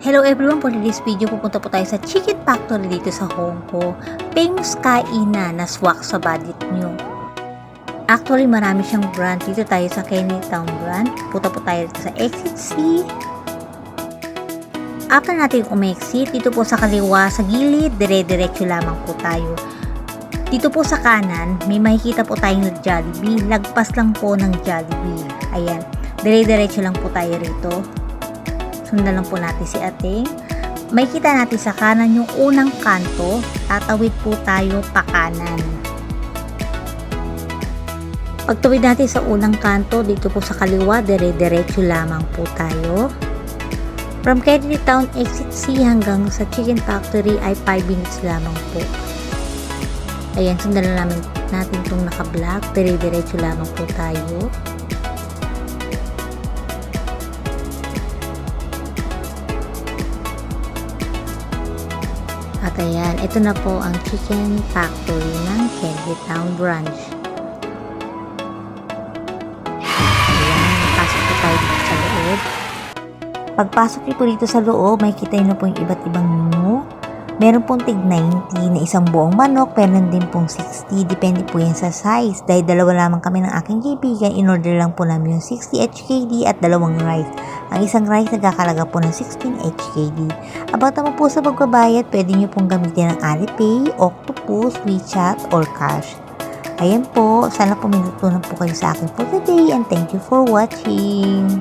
Hello everyone, for this video pupunta po tayo sa Chicken Factory dito sa Hong Kong. Famous kainan na swak sa budget nyo. Actually marami siyang brand. Dito tayo sa Chinatown brand. Punta po tayo dito sa Exit C. After natin umexit, dito po sa kaliwa, sa gilid, dire-diretso lamang po tayo. Dito po sa kanan, may makikita po tayong Jollibee. Lagpas lang po ng Jollibee. Ayan, dire-diretso lang po tayo rito. Sundan lang po natin si ating. May kita natin sa kanan yung unang kanto. Tatawid po tayo pa kanan. Pagtawid natin sa unang kanto, dito po sa kaliwa, dire-diretso lamang po tayo. From Chinatown Exit C hanggang sa Chicken Factory ay 5 minutes lamang po. Ayan, sundan lang natin itong naka-black. Dire-diretso lamang po tayo. At ayan, ito na po ang Chicken Factory ng Chinatown branch. Ayan, pasok po tayo dito sa loob. Pagpasok niyo po dito sa loob, may kita nyo po yung iba't ibang menu. Meron pong tig 90 na isang buong manok, meron din pong 60, depende po yan sa size. Dahil dalawa lamang kami ng aking kaibigan, in-order lang po namin yung 60 HKD at dalawang rice. Ang isang rice nagkakalaga po ng 16 HKD. About naman po sa pagbabayad, pwede nyo pong gamitin ng Alipay, Octopus, WeChat, or Cash. Ayan po, sana po minutunan po kayo sa akin for today and thank you for watching.